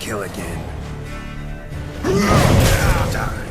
kill again. Die.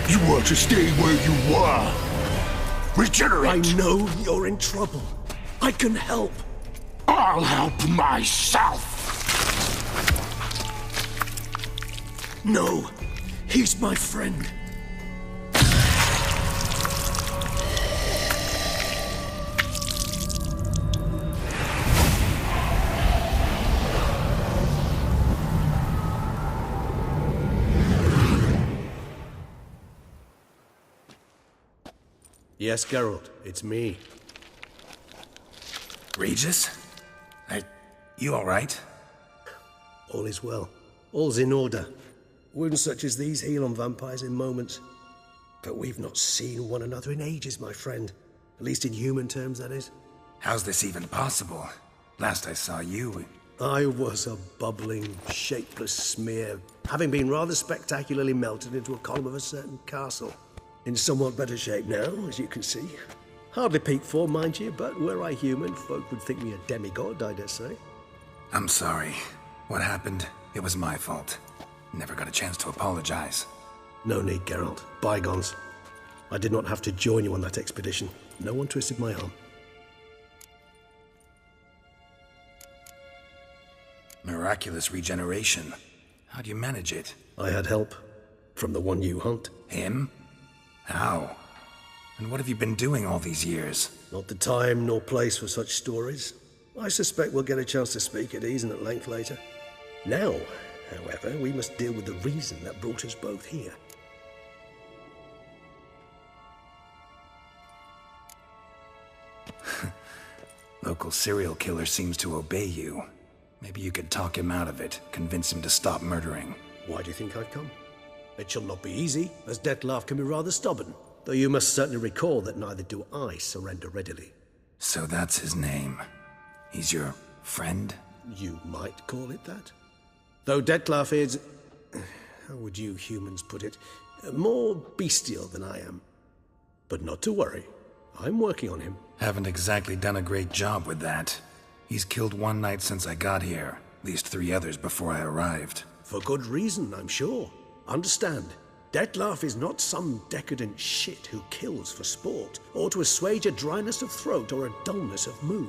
You are to stay where you are. Regenerate. I know you're in trouble. I can help. I'll help myself. No, he's my friend. Yes, Geralt, it's me. Regis? You alright? All is well. All's in order. Wounds such as these heal on vampires in moments. But we've not seen one another in ages, my friend. At least in human terms, that is. How's this even possible? Last I saw you... I was a bubbling, shapeless smear, having been rather spectacularly melted into a column of a certain castle. In somewhat better shape now, as you can see. Hardly peak form, mind you, but were I human, folk would think me a demigod, I dare say. I'm sorry. What happened, it was my fault. Never got a chance to apologize. No need, Geralt. Bygones. I did not have to join you on that expedition. No one twisted my arm. Miraculous regeneration. How do you manage it? I had help. From the one you hunt. Him? How? And what have you been doing all these years? Not the time nor place for such stories. I suspect we'll get a chance to speak at ease and at length later. Now, however, we must deal with the reason that brought us both here. Local serial killer seems to obey you. Maybe you could talk him out of it, convince him to stop murdering. Why do you think I've come? It shall not be easy, as Dettlaff can be rather stubborn. Though you must certainly recall that neither do I surrender readily. So that's his name. He's your friend? You might call it that. Though Dettlaff is... how would you humans put it? More bestial than I am. But not to worry. I'm working on him. Haven't exactly done a great job with that. He's killed one night since I got here. At least 3 others before I arrived. For good reason, I'm sure. Understand, Dettlaff is not some decadent shit who kills for sport, or to assuage a dryness of throat or a dullness of mood.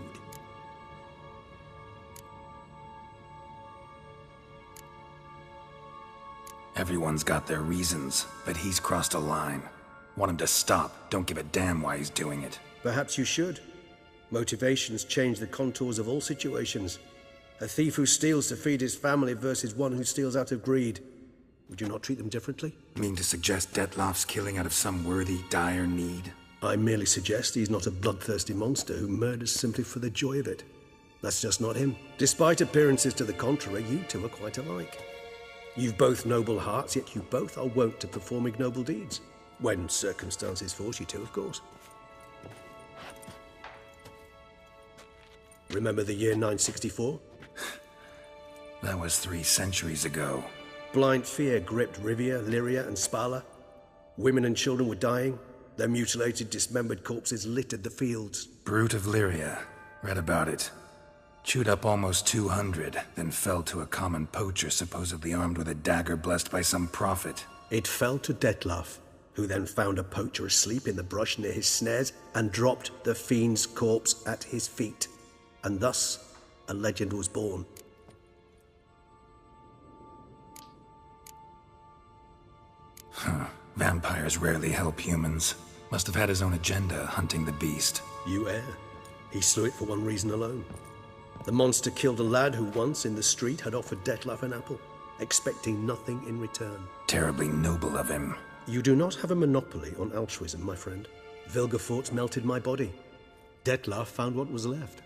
Everyone's got their reasons, but he's crossed a line. Want him to stop, don't give a damn why he's doing it. Perhaps you should. Motivations change the contours of all situations. A thief who steals to feed his family versus one who steals out of greed. Would you not treat them differently? Mean to suggest Dettlaff's killing out of some worthy, dire need? I merely suggest he's not a bloodthirsty monster who murders simply for the joy of it. That's just not him. Despite appearances to the contrary, you two are quite alike. You've both noble hearts, yet you both are wont to perform ignoble deeds. When circumstances force you to, of course. Remember the year 964? That was 3 centuries ago. Blind fear gripped Rivia, Lyria, and Spala. Women and children were dying. Their mutilated, dismembered corpses littered the fields. Brute of Lyria. Read about it. Chewed up almost 200, then fell to a common poacher supposedly armed with a dagger blessed by some prophet. It fell to Dettlaff, who then found a poacher asleep in the brush near his snares and dropped the fiend's corpse at his feet. And thus, a legend was born. Vampires rarely help humans. Must have had his own agenda, hunting the beast. You err. He slew it for one reason alone. The monster killed a lad who once, in the street, had offered Dettlaff an apple. expecting nothing in return. Terribly noble of him. You do not have a monopoly on altruism, my friend. Vilgefortz melted my body. Dettlaff found what was left.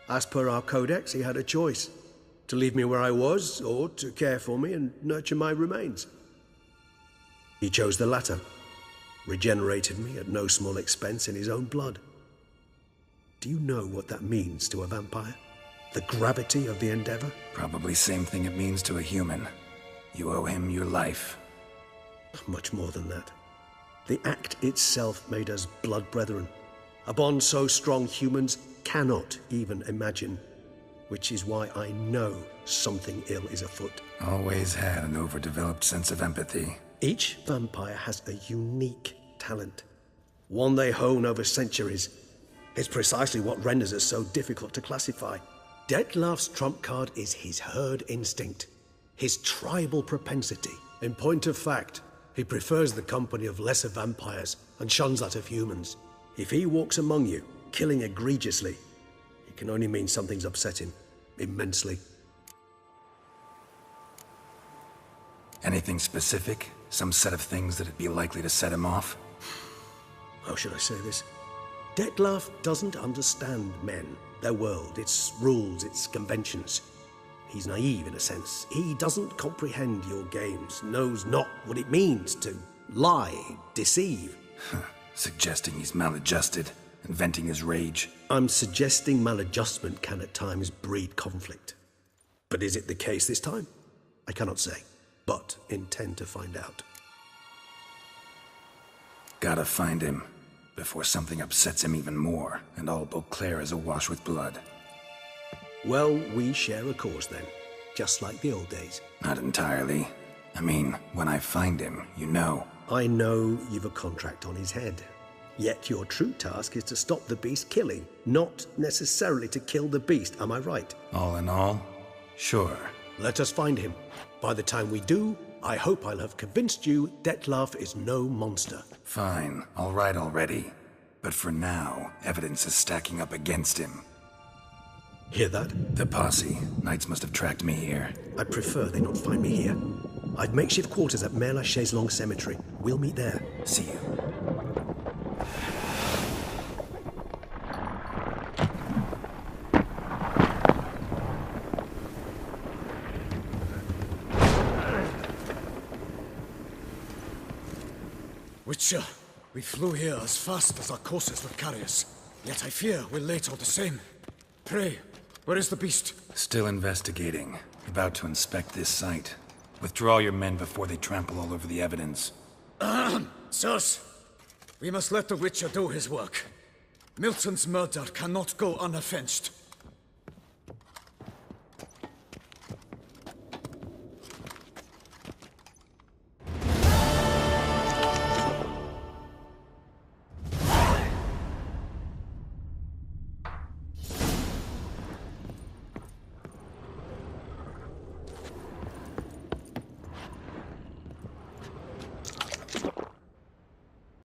As per our codex, he had a choice: to leave me where I was, or to care for me and nurture my remains. He chose the latter, regenerated me at no small expense in his own blood. Do you know what that means to a vampire? The gravity of the endeavor? Probably same thing it means to a human. You owe him your life. Much more than that. The act itself made us blood brethren. A bond so strong humans cannot even imagine. Which is why I know something ill is afoot. Always had an overdeveloped sense of empathy. Each vampire has a unique talent. One they hone over centuries. It's precisely what renders us so difficult to classify. Dettlaff's trump card is his herd instinct, his tribal propensity. In point of fact, he prefers the company of lesser vampires and shuns that of humans. If he walks among you, killing egregiously, it can only mean something's upset him, immensely. Anything specific? Some set of things that'd be likely to set him off? How should I say this? Dettlaff doesn't understand men, their world, its rules, its conventions. He's naive in a sense. He doesn't comprehend your games, knows not what it means to lie, deceive. Suggesting he's maladjusted, and venting his rage. I'm suggesting maladjustment can at times breed conflict. But is it the case this time? I cannot say, but intend to find out. Gotta find him, before something upsets him even more, and all Beauclair is awash with blood. Well, we share a cause then, just like the old days. Not entirely. I mean, when I find him, you know. I know you've a contract on his head. Yet your true task is to stop the beast killing, not necessarily to kill the beast, am I right? All in all, sure. Let us find him. By the time we do, I hope I'll have convinced you Dettlaff is no monster. Fine, all right already. But for now, evidence is stacking up against him. Hear that? The posse. Knights must have tracked me here. I prefer they not find me here. I'd makeshift quarters at Mère Lachaise Long Cemetery. We'll meet there. See you. Witcher, we flew here as fast as our courses would carry us. Yet I fear we're late all the same. Pray, where is the beast? Still investigating. About to inspect this site. Withdraw your men before they trample all over the evidence. Sirs, we must let the Witcher do his work. Milton's murder cannot go unavenged.